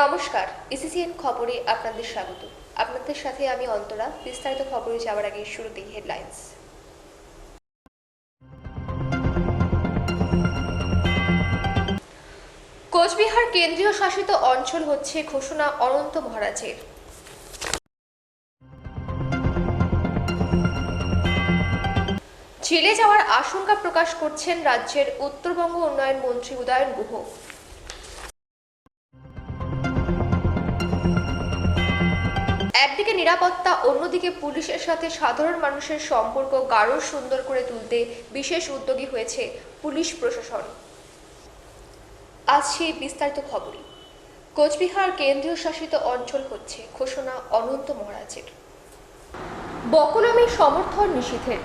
নমস্কার, ইসিসিএন খবরে আপনাদের স্বাগত। আপনাদের সাথে আমি অন্তরা। বিস্তারিত খবরে যাওয়ার আগে শুরুতেই হেডলাইন্স। কোচবিহার কেন্দ্রীয় শাসিত অঞ্চল হচ্ছে ঘোষণা অনন্ত মহারাজের। জেলে যাওয়ার আশঙ্কা প্রকাশ করছেন রাজ্যের উত্তরবঙ্গ উন্নয়ন মন্ত্রী উদয়ন গুহ। একদিকে নিরাপত্তা, অন্যদিকে পুলিশের সাথে সাধারণ মানুষের সম্পর্ক গাঢ় সুন্দর করে তুলতে বিশেষ উদ্যোগী হয়েছে পুলিশ প্রশাসন। আজ সেই বিস্তারিত খবরই। কোচবিহার কেন্দ্রীয় শাসিত অঞ্চল হচ্ছে ঘোষণা অনন্ত মহারাজের। বকলমের সমর্থন নিষিদ্ধের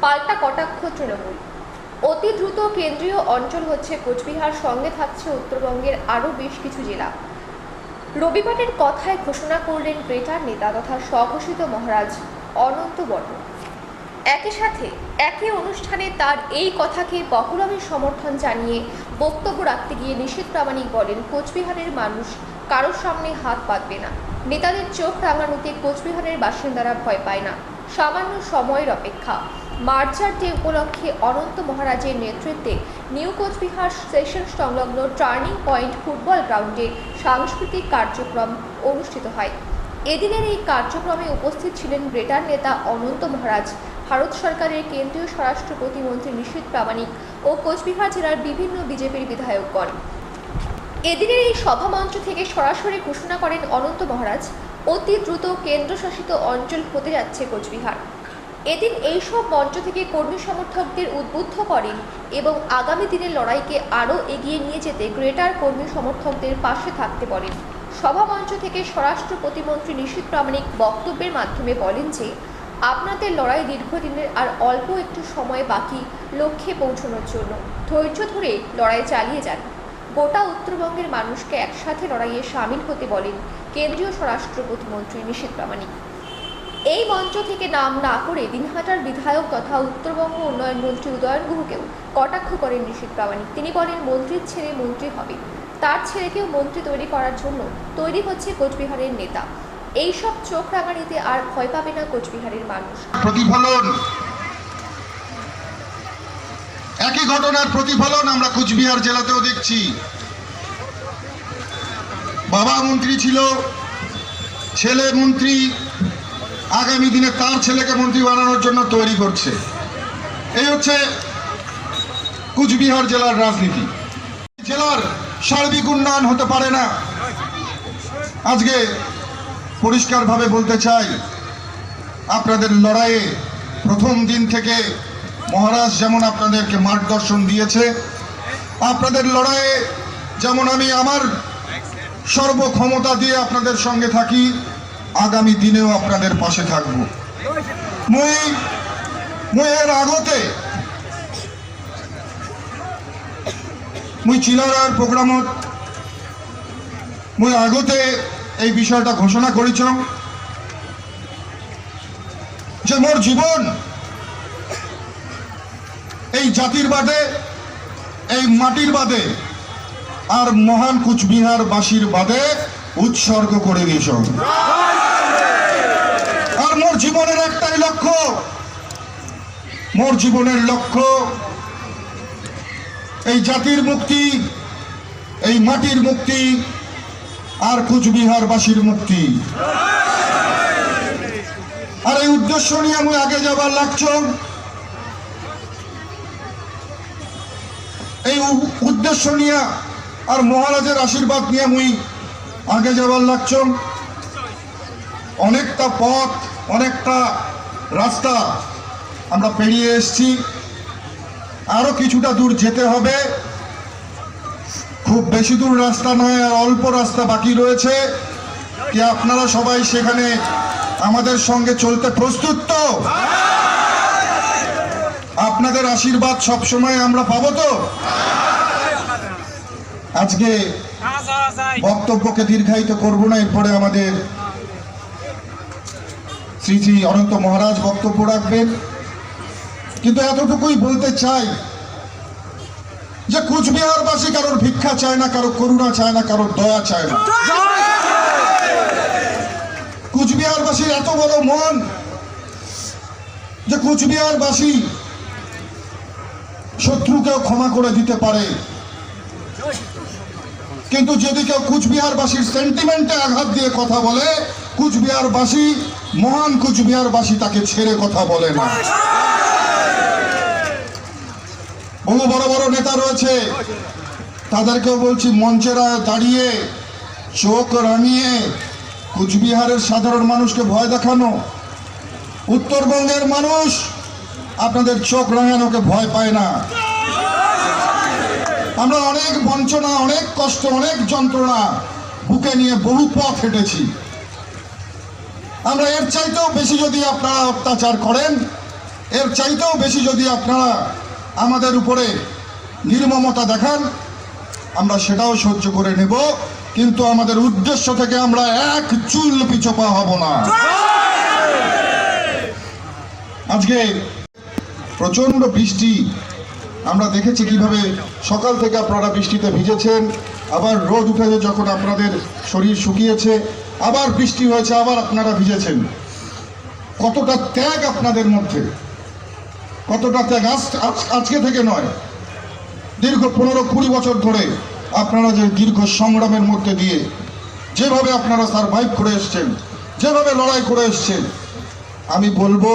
পাল্টা কটাক্ষ তৃণমূল। অতি দ্রুত কেন্দ্রীয় অঞ্চল হচ্ছে কোচবিহার, সঙ্গে থাকছে উত্তরবঙ্গের আরও বেশ কিছু জেলা। রবিবারের কথায় ঘোষণা করলেন গ্রেটার নেতা তথা স্বঘোষিত মহারাজ অনন্ত বর্মন। একই সাথে একই অনুষ্ঠানে তার এই কথাকে বকলমের সমর্থন জানিয়ে বক্তব্য রাখতে গিয়ে নিশীথ প্রামাণিক বলেন, কোচবিহারের মানুষ কারোর সামনে হাত পাতবে না। নেতাদের চোখ রাঙানোতে কোচবিহারের বাসিন্দারা ভয় পায় না, সামান্য সময়ের অপেক্ষা। মার্চার ডে উপলক্ষে অনন্ত মহারাজের নেতৃত্বে নিউ কোচবিহার স্টেশন সংলগ্ন টার্নিং পয়েন্ট ফুটবল গ্রাউন্ডে সাংস্কৃতিক কার্যক্রম অনুষ্ঠিত হয়। এদিনের এই কার্যক্রমে উপস্থিত ছিলেন গ্রেটার নেতা অনন্ত মহারাজ, ভারত সরকারের কেন্দ্রীয় স্বরাষ্ট্র প্রতিমন্ত্রী নিশীথ প্রামাণিক ও কোচবিহার জেলার বিভিন্ন বিজেপির বিধায়কগণ। এদিনের এই সভামঞ্চ থেকে সরাসরি ঘোষণা করেন অনন্ত মহারাজ, অতি দ্রুত কেন্দ্রশাসিত অঞ্চল হতে যাচ্ছে কোচবিহার। এদিন এইসব মঞ্চ থেকে কর্মী সমর্থকদের উদ্বুদ্ধ করেন এবং আগামী দিনের লড়াইকে আরও এগিয়ে নিয়ে যেতে গ্রেটার কর্মী সমর্থকদের পাশে থাকতে বলেন। সভামঞ্চ থেকে স্বরাষ্ট্র প্রতিমন্ত্রী নিশীথ প্রামাণিক বক্তব্যের মাধ্যমে বলেন যে, আপনাদের লড়াই দীর্ঘদিনের, আর অল্প একটু সময় বাকি লক্ষ্যে পৌঁছানোর জন্য। ধৈর্য ধরে লড়াই চালিয়ে যান। গোটা উত্তরবঙ্গের মানুষকে একসাথে লড়াইয়ে সামিল হতে বলেন কেন্দ্রীয় স্বরাষ্ট্র প্রতিমন্ত্রী নিশীথ প্রামাণিক। এই মঞ্চ থেকে নাম না করে দিনহাটার বিধায়ক তথা উত্তরবঙ্গ উন্নয়ন মন্ত্রী উদয়ন গুহকেও কটাক্ষ করেন নিশীথ প্রামাণিক। তিনি বলেন, মন্ত্রীর ছেলে মন্ত্রী হবে, তার ছেলেকেও মন্ত্রী তৈরি করার জন্য তৈরি হচ্ছে কোচবিহারের নেতা। এইসব চোখ রাঙানিতে আর ভয় পাবে না কোচবিহারের মানুষ। প্রতিফলন, একই ঘটনার প্রতিফলন আমরা কোচবিহার জেলাতেও দেখছি। বাবা মন্ত্রী ছিল, ছেলে মন্ত্রী আগামী দিনে তার ছেলেকে মন্ত্রী বানানোর জন্য তৈরি করছে। এই হচ্ছে কোচবিহার জেলার রাজনীতি। জেলার সার্বিক উন্নয়ন হতে পারে না। আজকে পরিষ্কারভাবে বলতে চাই, আপনাদের লড়াইয়ে প্রথম দিন থেকে মহারাজ যেমন আপনাদেরকে মার্গদর্শন দিয়েছে, আপনাদের লড়াইয়ে যেমন আমি আমার সর্বক্ষমতা দিয়ে আপনাদের সঙ্গে থাকি, আগামী দিনেও আপনাদের পাশে থাকব। মুই এর আগতে মুই চিলারার প্রোগ্রামত মুই আগতে এই বিষয়টা ঘোষণা করেছ যে মোর জীবন এই জাতির বাদে, এই মাটির বাদে আর মহান কোচবিহার বাসীর বাদে উৎসর্গ করে দিয়েছ। আর মোর জীবনের একটাই লক্ষ্য, মোর জীবনের লক্ষ্য এই জাতির মুক্তি, এই মাটির মুক্তি, আর কোচবিহার বাসীর মুক্তি। আর এই উদ্দেশ্য নিয়ে আমি আগে যাবার লাগছো। এই উদ্দেশ্য নিয়ে আর মহারাজের আশীর্বাদ নিয়ে মুই আগে যাবার লাগছো। অনেকটা পথ, অনেকটা রাস্তা আমরা পেরিয়ে এসেছি, আরো কিছুটা দূর যেতে হবে। খুব বেশি দূর রাস্তা নয়, আর অল্প রাস্তা বাকি রয়েছে। কি আপনারা সবাই সেখানে আমাদের সঙ্গে চলতে প্রস্তুত তো? আপনাদের আশীর্বাদ সবসময় আমরা পাবো তো? আজকে বক্তব্যকে দীর্ঘায়িত করব না, এরপরে আমাদের শ্রী শ্রী অনন্ত মহারাজ বক্তব্য রাখবেন। কিন্তু এতটুকুই বলতে চাই, যে কুচবিহারবাসী কারোর ভিক্ষা চায় না, কারো করুণা চায় না, কারোর দয়া চায় না। কুচবিহারবাসীর এত বড় মন যে কুচবিহারবাসী শত্রুকেও ক্ষমা করে দিতে পারে, কিন্তু যদি কেউ কুচবিহারবাসীর সেন্টিমেন্টে আঘাত দিয়ে কথা বলে, কুচবিহারবাসী, মহান কুচবিহারবাসী তাকে ছেড়ে কথা বলে না। বহু বড় বড় নেতা রয়েছে, তাদেরকেও বলছি মঞ্চেরা দাঁড়িয়ে চোখ রাঙিয়ে কুচবিহারের সাধারণ মানুষকে ভয় দেখানো। উত্তরবঙ্গের মানুষ আপনাদের চোখ রাঙানোকে ভয় পায় না। আমরা অনেক বঞ্চনা, অনেক কষ্ট, অনেক যন্ত্রণা বুকে নিয়ে বহু পথ হেঁটেছি। আমরা এর চাইতেও বেশি যদি আপনারা অত্যাচার করেন, এর চাইতেও বেশি যদি আপনারা আমাদের উপরে নির্মমতা দেখান, আমরা সেটাও সহ্য করে নেব, কিন্তু আমাদের উদ্দেশ্য থেকে আমরা এক চুল পিছপা হব না। আজকে প্রচন্ড বৃষ্টি, আমরা দেখেছি কিভাবে সকাল থেকে আপনারা বৃষ্টিতে ভিজেছেন, আবার রোদ উঠেছে, যখন আপনাদের শরীর শুকিয়েছে আবার বৃষ্টি হয়েছে, আবার আপনারা ভিজেছেন। কতটা ত্যাগ আপনাদের মধ্যে, কতটা ত্যাগ! আজকে থেকে নয়, দীর্ঘ 15-20 বছর ধরে আপনারা যে দীর্ঘ সংগ্রামের মধ্যে দিয়ে যেভাবে আপনারা সারভাইভ করে এসছেন, যেভাবে লড়াই করে এসছেন, আমি বলবো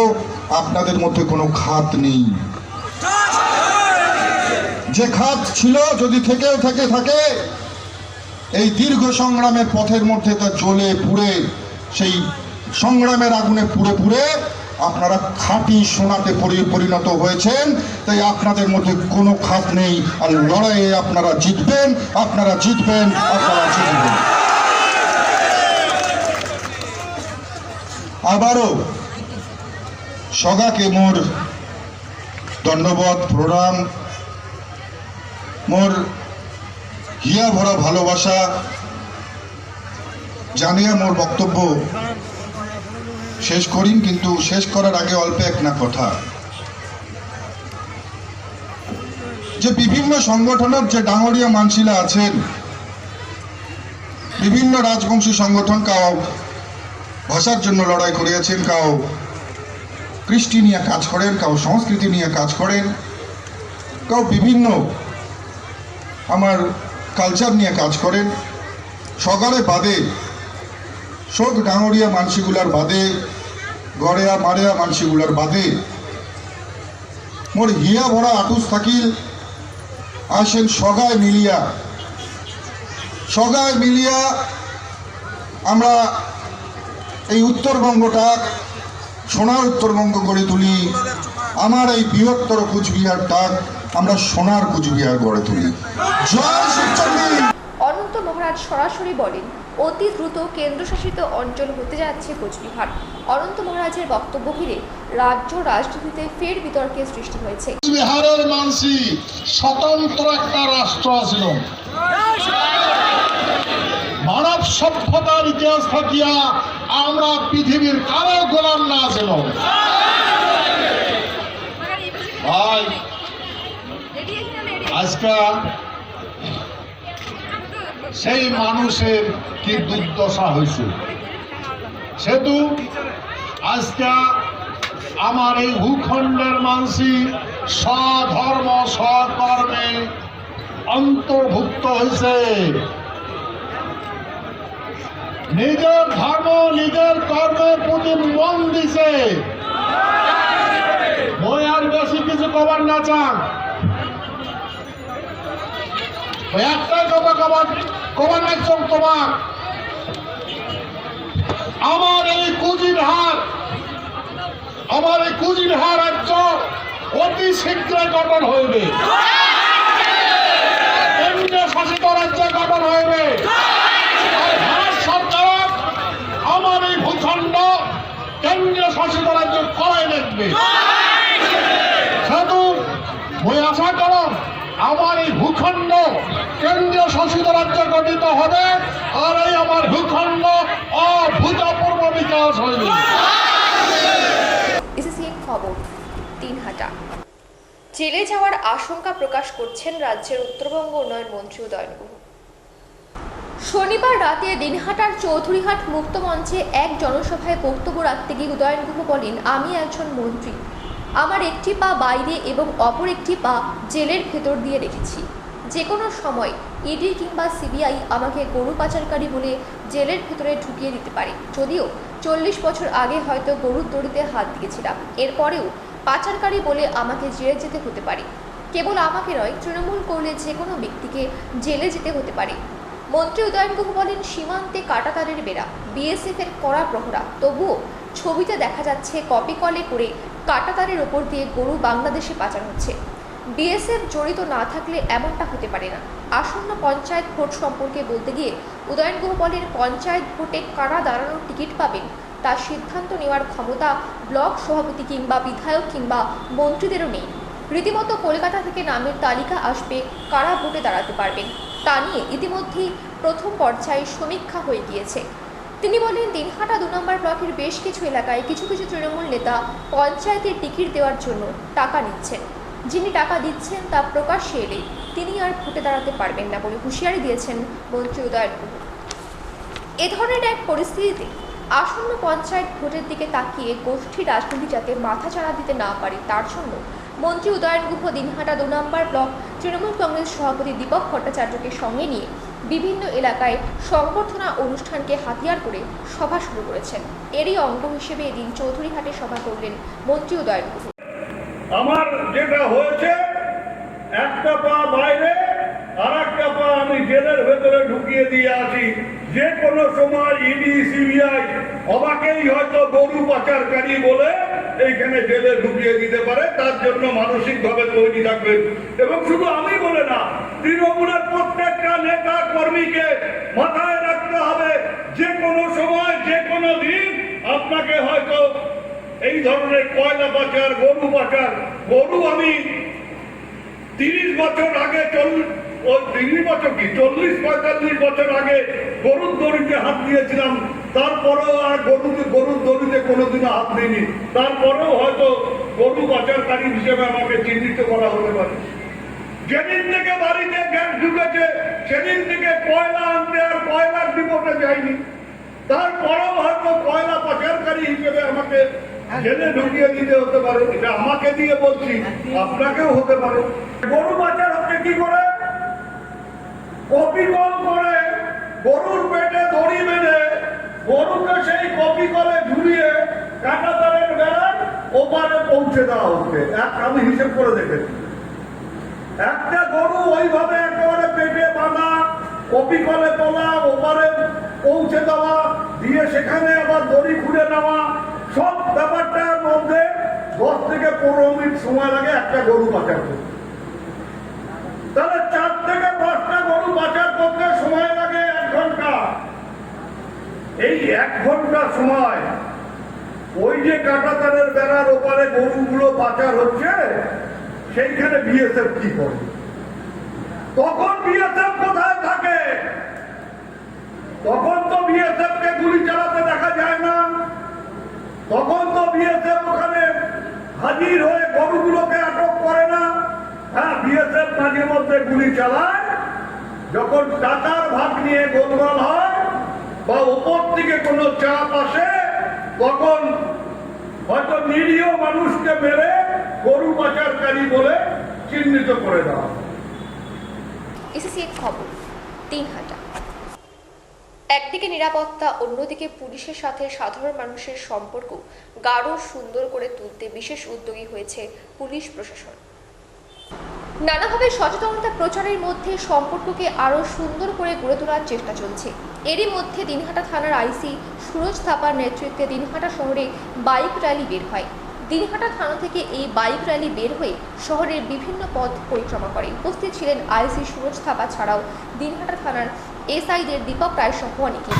আপনাদের মধ্যে কোনো খাত নেই। যে খাত ছিল, যদি থেকেও থাকে, এই দীর্ঘ সংগ্রামের পথের মধ্যে তা জ্বলে পুড়ে, সেই সংগ্রামের আগুনে পুড়ে পুড়ে আপনারা খাঁটি সোনাতে পরিণত হয়েছেন। তাই আপনাদের মধ্যে কোনো খাত নেই, আর লড়াইয়ে আপনারা জিতবেন, আপনারা জিতবেন, আপনারা জিতবেন। আবারও সগাকে মোর দণ্ডবত প্রণাম, মোর হিয়া ভরা ভালোবাসা জানিয়ে মোর বক্তব্য শেষ করিম। কিন্তু শেষ করার আগে অল্প এক না কথা, যে বিভিন্ন সংগঠনের যে ডাঙরিয়া মানসিলা আছেন, বিভিন্ন রাজবংশী সংগঠন, কাউ ভাষার জন্য লড়াই করিয়াছেন, কাউ কৃষ্টি নিয়ে কাজ করেন, কাউ সংস্কৃতি নিয়ে কাজ করেন, কাউ বিভিন্ন আমার কালচার নিয়ে কাজ করেন। সকালে বাদে, শোক ডাঙরিয়া মানসিগুলার বাদে, গড়েয়া মারেয়া মানসিগুলার বাদে, মোর হিয়া ভরা আটুস থাকিল আসেন সগায় মিলিয়া আমরা এই উত্তরবঙ্গটা সোনার উত্তরবঙ্গ গড়ে তুলি। আমার এই বৃহত্তর কুচবিহারটা আমরা সোনার কুচবিহার গড়ে তুলি। জয় শিবচন্ডী। অনন্ত মহারাজ সরাসরি বলেন, অতি দ্রুত কেন্দ্রশাসিত অঞ্চল হতে যাচ্ছে কোচবিহার। অনন্ত মহারাজের বক্তব্য ঘিরে রাজ্য রাজনীতিতে ফের বিতর্কের সৃষ্টি হয়েছে। বিহারের মানসি স্বতন্ত্র একটা রাষ্ট্র আছিল। মানব সভ্যতার ইতিহাস থাকিয়া আমরা পৃথিবীর কারো গোলাম না ছিল। ভাই, আজকে সেই মানুষের কি দুর্দশা হয়েছে, সেতু আজকে আমার এই ভূখণ্ডের মানসি স্বধর্ম স্বকর্মে অন্তর্ভুক্ত হয়েছে। নিজের ধর্ম নিজের কর্মের প্রতি মন দিছে। মই আর বেশি কিছু কবার না চান, একটাই কথা কবার নাচন তোমার, আমার এই কুচবিহার রাজ্য অতি শীঘ্রই গঠন হইবে, কেন্দ্রীয় শাসিত রাজ্য গঠন হইবে। ভারত সরকার আমার এই ভূখণ্ড কেন্দ্রীয় শাসিত রাজ্য করে দেখবে। সেহেতু মই আশা করো আমার এই ভূখণ্ড কেন্দ্রীয় শাসিত রাজ্য গঠিত হবে, আর এই আমার ভূখণ্ড অভূতপূর্ব বিকাশ হইবে। খবর 3 হাটা। জেলে যাওয়ার আশঙ্কা প্রকাশ করছেন রাজ্যের উত্তরবঙ্গ উন্নয়ন মন্ত্রী উদয়ন গুহ। শনিবার রাতে দিনহাটার চৌধুরীহাট মুক্ত মঞ্চে এক জনসভায় বক্তব্য রাখতে গিয়ে উদয়ন গুহ বলেন, আমি একজন মন্ত্রী, আমার একটি পা বাইরে এবং অপর একটি পা জেলের ভেতর দিয়ে রেখেছি। যে কোনো সময় ইডি কিংবা সিবিআই আমাকে গরু পাচারকারী বলে জেলের ভেতরে ঢুকিয়ে দিতে পারে। যদিও 40 বছর আগে হয়তো গরুর দড়িতে হাত দিয়েছিলাম, এরপরেও পাচারকারী বলে আমাকে জেলে যেতে হতে পারে। কেবল আমাকে নয়, তৃণমূল করলে যে কোনো ব্যক্তিকে জেলে যেতে হতে পারে। মন্ত্রী উদয়ন গুহ বলেন, সীমান্তে কাঁটাতারের বেড়া, বিএসএফ এর কড়া প্রহরা, তবুও ছবিতে দেখা যাচ্ছে কপি কলে করে কাঁটাতারের ওপর দিয়ে গরু বাংলাদেশে পাচার হচ্ছে। বিএসএফ জড়িত না থাকলে এমনটা হতে পারে না। আসন্ন পঞ্চায়েত ভোট সম্পর্কে বলতে গিয়ে উদয়ন গুহ বলেন, পঞ্চায়েত ভোটে কারা দাঁড়ানোর টিকিট পাবেন তার সিদ্ধান্ত নেওয়ার ক্ষমতা ব্লক সভাপতি কিংবা বিধায়ক কিংবা মন্ত্রীদেরও নেই। রীতিমতো কলকাতা থেকে নামের তালিকা আসবে কারা ভোটে দাঁড়াতে পারবেন তা নিয়ে ইতিমধ্যেই প্রথম পর্যায়ে সমীক্ষা হয়ে গিয়েছে। তিনি বলেন, দিনহাটা 2 নম্বর ব্লকের বেশ কিছু এলাকায় কিছু কিছু তৃণমূল নেতা পঞ্চায়েতের টিকিট দেওয়ার জন্য টাকা নিচ্ছেন। যিনি টাকা দিচ্ছেন তা প্রকাশ্যে এলে তিনি আর ভোটে দাঁড়াতে পারবেন না বলে হুঁশিয়ারি দিয়েছেন মন্ত্রী উদয়ন গুহ। এ ধরনের এক পরিস্থিতিতে আসন্ন পঞ্চায়েত ভোটের দিকে তাকিয়ে গোষ্ঠী রাজনীতি যাতে মাথাচাড়া দিতে না পারে তার জন্য মন্ত্রী উদয়ন গুহ দিনহাটা 2 নম্বর ব্লক তৃণমূল কংগ্রেস সভাপতি দীপক ভট্টাচার্যকে সঙ্গে নিয়ে বিভিন্ন এলাকায় সংবর্ধনা অনুষ্ঠানকে হাতিয়ার করে সভা শুরু করেছেন। এরই অঙ্গ হিসেবে এদিন চৌধুরীহাটে সভা করলেন মন্ত্রী উদয়ন গুহ। আমার যেটা হয়েছে, একটা পা বাইরে আর একটা পা আমি জেলের ভেতরে ঢুকিয়ে দিয়ে আসি। যে কোনো সময় ইডি সিবিআই আমাকেই হয়তো গরু পাচারকারী বলে এইখানে জেলে ঢুকিয়ে দিতে পারে। তার জন্য মানসিকভাবে তৈরি থাকবেন। এবং শুধু আমি বলে না, তৃণমূলের প্রত্যেকটা নেতা কর্মীকে মাথায় রাখতে হবে, যে কোনো সময় যে কোনো দিন আপনাকে হয়তো এই ধরনের কয়লা পাচার, গরু পাচার, গরু আমি 30 বছর আগে 40-45 বছর আগে গরুর দড়িতে হাত দিয়েছিলাম। তারপরেও আর গরুর দড়িতে কোনোদিনও হাত দিইনি। তারপরেও হয়তো গরু পাচারকারী হিসেবে আমাকে চিহ্নিত করা হতে পারে। যেদিন থেকে বাড়িতে গ্যাস ঢুকেছে সেদিন থেকে কয়লা আনতে আর কয়লার ডিপোতে যায়নি। তারপরেও হয়তো কয়লা পাচারকারী হিসেবে আমাকে জেলে ঢুকিয়ে দিতে হতে পারে। এটা আমাকে দিয়ে বলছি, আপনাকেও হতে পারে। গরু পাচার হচ্ছে কি করে? কপি কল করে গরুর পেটে দড়ি বেঁধে গরুকে সেই কপি কলে ঝুলিয়ে কাঁটাতারের বেড়ায় ওপারে পৌঁছে দেওয়া হচ্ছে। আমি হিসেব করে দেখেছি, একটা গরু ওইভাবে একেবারে পেটে বাঁধা, কপি কলে তোলা, ওপারে পৌঁছে দেওয়া, দিয়ে সেখানে আবার দড়ি খুলে নেওয়া, সব ব্যাপারটার মধ্যে 10 থেকে 15 মিনিট সময় লাগে একটা গরু পাচার করতে। তাহলে 4 থেকে 5টা গরু পাচার করতে সময় লাগে 1 ঘন্টা। এই 1 ঘন্টা সময় ওই যে কাঁটাতারের বেড়ার ওপারে গরুগুলো পাচার হচ্ছে, সেইখানে বিএসএফ কি করে? তখন বিএসএফ কোথায় থাকে? তখন তো বিএসএফ কে গুলি চালাতে দেখা যায় না। তখন তো বিএসএফ ওখানে হাজির হয়ে গরুগুলোকে আটক করে না। হ্যাঁ, বিএসএফ মাঝে মধ্যে গুলি চালায় যখন টাকার ভাগ নিয়ে গোলমাল হয় বা উপর থেকে কোনো চাপ আসে, তখন হয়তো নিরীহ মানুষকে মেরে গরু পাচারকারী বলে চিহ্নিত করে দেওয়া। এসএসসি খবর দিনহাটা। একদিকে নিরাপত্তা, অন্যদিকে পুলিশের সাথে সাধারণ মানুষের সম্পর্ক গাঢ় সুন্দর করে তুলতে বিশেষ উদ্যোগী হয়েছে পুলিশ প্রশাসন। নানাভাবে সচেতনতা প্রচারের মধ্যে সম্পর্ককে আরও সুন্দর করে গড়ে তোলার চেষ্টা চলছে। এরই মধ্যে দিনহাটা থানার আইসি সুরজ থাপার নেতৃত্বে দিনহাটা শহরে বাইক র্যালি বের হয়। দিনহাটা থানা থেকে এই বাইক র্যালি বের হয়ে শহরের বিভিন্ন পথ পরিক্রমা করে। উপস্থিত ছিলেন আইসি সুরজ থাপা ছাড়াও দিনহাটা থানার এসআইদের দীপক রায় সহ অনেকে।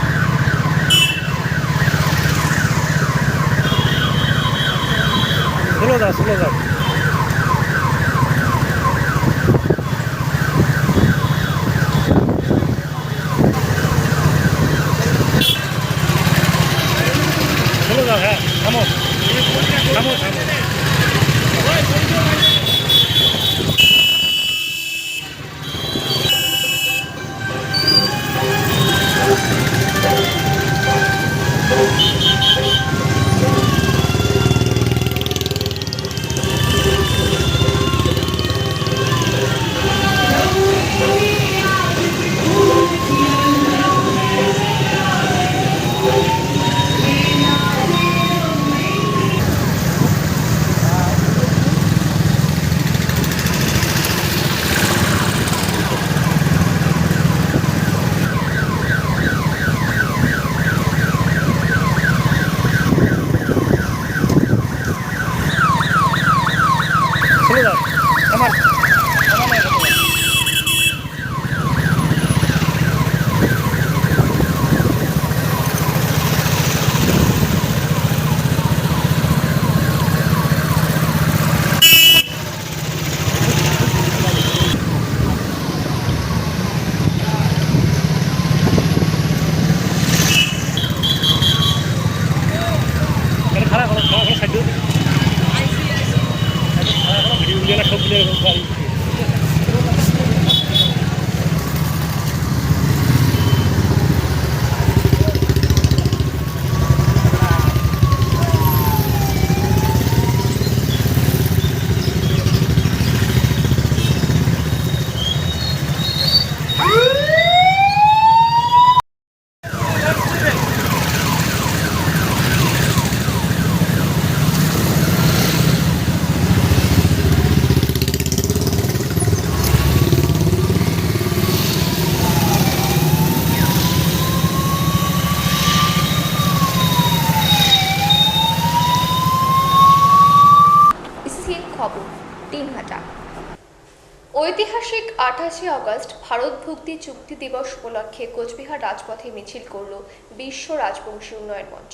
ঐতিহাসিক 28শে আগস্ট ভারত ভুক্তি চুক্তি দিবস উপলক্ষে কোচবিহার রাজপথে মিছিল করল বিশ্ব রাজবংশী উন্নয়ন মঞ্চ।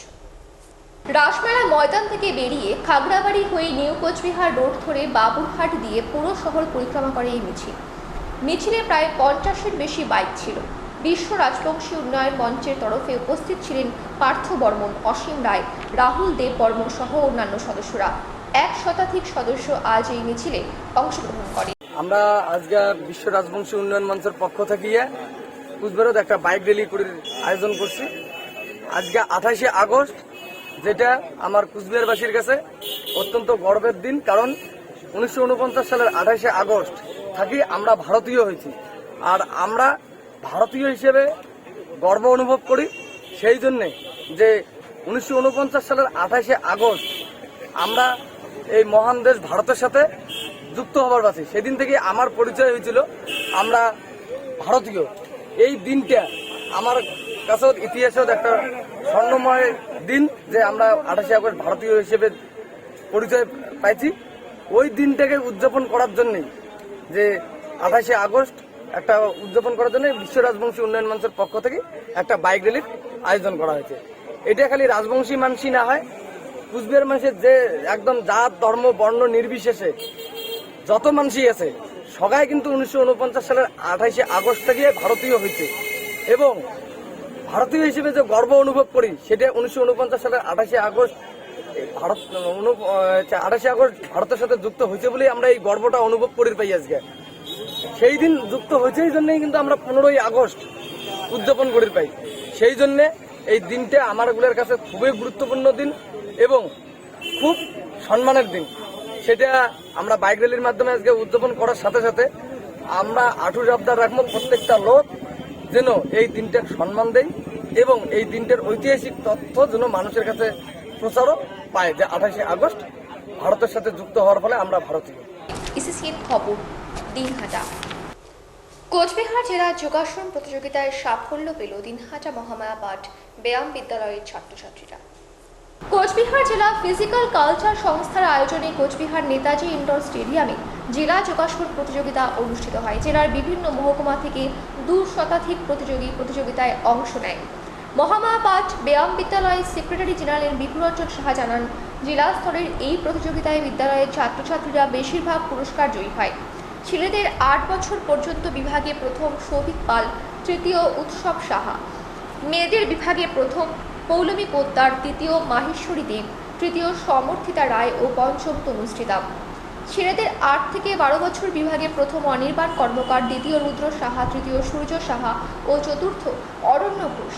রাসমেলা ময়দান থেকে বেরিয়ে খাগড়াবাড়ি হয়ে নিউ কোচবিহার রোড ধরে বাবুরহাট দিয়ে পুরো শহর পরিক্রমা করে এই মিছিল। মিছিলে প্রায় 50-এর বেশি বাইক ছিল। বিশ্ব রাজবংশী উন্নয়ন মঞ্চের তরফে উপস্থিত ছিলেন পার্থ বর্মন, অসীম রায়, রাহুল দেব বর্মন সহ অন্যান্য সদস্যরা। 1 শতাধিক সদস্য আজ এই মিছিলে অংশগ্রহণ করে। আমরা আজকে বিশ্ব রাজবংশী উন্নয়ন মঞ্চের পক্ষ থেকে কুচবিহারত একটা বাইক র্যালি করে আয়োজন করছি। আজকে 28শে আগস্ট, যেটা আমার কুচবিহারবাসীর কাছে অত্যন্ত গর্বের দিন, কারণ 1949 সালের 28শে আগস্ট থাকি আমরা ভারতীয় হয়েছি। আর আমরা ভারতীয় হিসেবে গর্ব অনুভব করি সেই জন্যে যে 1949 সালের 28শে আগস্ট আমরা এই মহান দেশ ভারতের সাথে যুক্ত হবার পাচ্ছি। সেদিন থেকে আমার পরিচয় হয়েছিল আমরা ভারতীয়। এই দিনটা আমার কাছে ইতিহাসের একটা স্বর্ণময় দিন, যে আমরা 28শে আগস্ট ভারতীয় হিসেবে পরিচয় পাইছি। ওই দিনটাকে উদযাপন করার জন্যই, যে 28শে আগস্ট একটা উদযাপন করার জন্য বিশ্ব রাজবংশী উন্নয়ন মঞ্চের পক্ষ থেকে একটা বাইক র্যালির আয়োজন করা হয়েছে। এটা খালি রাজবংশী মানুষই না হয়, কুচবিহার মানুষের যে একদম জাত ধর্ম বর্ণ নির্বিশেষে যত মানুষই আছে সবাই কিন্তু 1949 সালের 28শে আগস্ট থেকে ভারতীয় হয়েছে। এবং ভারতীয় হিসেবে যে গর্ব অনুভব করি, সেটা 1949 সালের 28শে আগস্ট ভারত 28শে আগস্ট ভারতের সাথে যুক্ত হয়েছে বলেই আমরা এই গর্বটা অনুভব করি পাই আজকে। সেই দিন যুক্ত হয়েছে এই জন্যই কিন্তু আমরা 15ই আগস্ট উদযাপন করি পাই। সেই জন্যে এই দিনটা আমারগুলোর কাছে খুবই গুরুত্বপূর্ণ দিন এবং খুব সম্মানের দিন। সেটা আমরা বাইক র্যালির মাধ্যমে আজকে উদযাপন করার সাথে সাথে আমরা আঠুর আবদার রাখবো প্রত্যেকটা লোক যেন এই দিনটার সম্মান দেয় এবং এই দিনটার ঐতিহাসিক তথ্য যেন মানুষের কাছে প্রচারও পায়, যে 28শে আগস্ট ভারতের সাথে যুক্ত হওয়ার ফলে আমরা ভারতীয়। ইসিসিএন খবর, দিনহাটা। কোচবিহার জেলা যোগাসন প্রতিযোগিতায় সাফল্য পেল দিনহাটা মহামায়াপাঠ ব্যায়াম বিদ্যালয়ের ছাত্রছাত্রীরা। কোচবিহার জেলা ফিজিক্যাল কালচার সংস্থার আয়োজনে কোচবিহার নেতাজি ইনডোর স্টেডিয়ামে জেলা যোগাসন প্রতিযোগিতা অনুষ্ঠিত হয়। জেলার বিভিন্ন মহকুমা থেকে 2 শতাধিক প্রতিযোগী প্রতিযোগিতায় অংশ নেয়। মহামায়াপাঠ ব্যায়াম বিদ্যালয়ের সেক্রেটারি জেনারেল বিপুরঞ্জন সাহা জানান, জেলা স্তরের এই প্রতিযোগিতায় বিদ্যালয়ের ছাত্রছাত্রীরা বেশিরভাগ পুরস্কার জয়ী হয়। ছেলেদের 8 বছর পর্যন্ত বিভাগে প্রথম সৌভিক পাল, তৃতীয় উৎসব সাহা, মেয়েদের বিভাগে প্রথম পৌলমী পোদ্দার, দ্বিতীয় মাহেশ্বরী দেব, তৃতীয় সমর্থিতা রায় ও পঞ্চম তনুশ্রী দাম। ছেলেদের 8 থেকে 12 বছর বিভাগে প্রথম অনির্বাণ কর্মকার, দ্বিতীয় রুদ্র সাহা, তৃতীয় সূর্য সাহা ও চতুর্থ অরণ্য ঘোষ।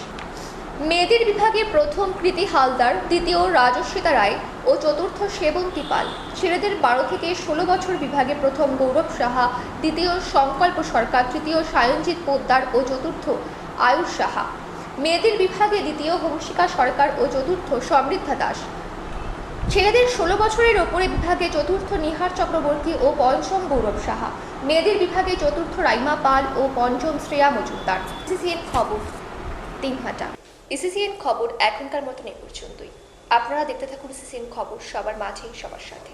মেয়েদের বিভাগে প্রথম কৃতি হালদার, দ্বিতীয় রাজস্বিতা রায় ও চতুর্থ সেবন্তী পাল। ছেলেদের 12 থেকে 16 বছর বিভাগে প্রথম গৌরব সাহা, দ্বিতীয় সংকল্প সরকার, তৃতীয় সায়নজিৎ পোদ্দার ও চতুর্থ আয়ুষ সাহা। মেয়েদের বিভাগে দ্বিতীয় হংসিকা সরকার ও চতুর্থ সমৃদ্ধা দাস। ছেলেদের 16 বছরের ওপরে বিভাগে চতুর্থ নিহার চক্রবর্তী ও পঞ্চম গৌরব সাহা। মেয়েদের বিভাগে চতুর্থ রাইমা পাল ও পঞ্চম শ্রেয়া মজুমদার। ইসিসিএন খবর, দিনহাটা। ইসিসিএন খবর এখনকার মতন এ পর্যন্তই। আপনারা দেখতে থাকুন ইসিসিএন খবর, সবার মাঝে সবার সাথে।